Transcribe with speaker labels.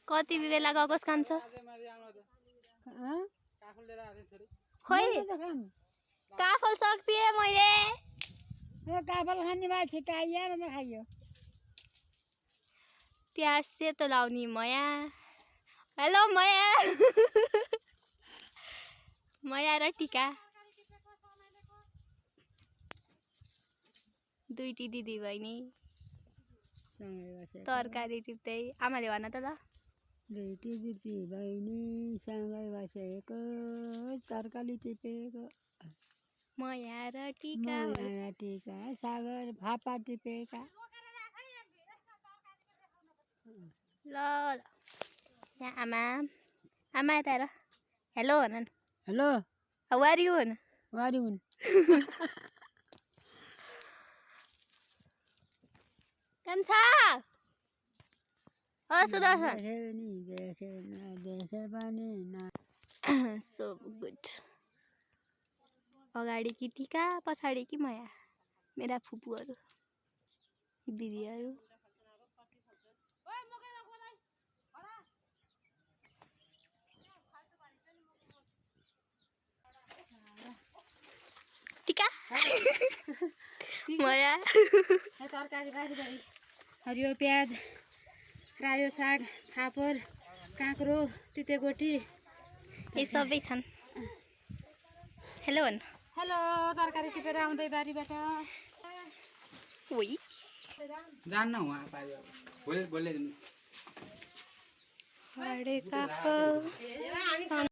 Speaker 1: कति बिगे लगाकोस् खान्छ खोइ काफल सक्दिए मैले
Speaker 2: यो काफल खाने भए छिटाइया न खाइयो
Speaker 1: त्यहाँ सेतो लाउने माया हेलो माया माया र टिका दुईटी दिदी बहिनी तरकारी टिप्दै आमाले भन त ल
Speaker 2: दुईटी दिदी बहिनी सँगै बसेको तरकारी टिपेको
Speaker 1: माया र टिका
Speaker 2: सागर फापा टिपेका
Speaker 1: ल यहाँ आमा आमा यता हेर हेलो भन न
Speaker 2: हेलो
Speaker 1: हाउ आर यु भन
Speaker 2: वारिउन
Speaker 1: कन्छ ओ सुदर्शन
Speaker 2: देखे पनि
Speaker 1: सो गुड अगाडि कि टिका पछाडि कि माया मेरा फुपूहरू दिदीहरू टिका माया
Speaker 2: तरकारी बारी बारी हरियो प्याज रायो साग फापर काँक्रो तितेगोटी
Speaker 1: यी सबै छन् हेलो भन
Speaker 2: हेलो तरकारी टिपेर आउँदै बारीबाट
Speaker 1: ओइ
Speaker 3: जान्न उहाँ पायो बोले
Speaker 1: हरे काफल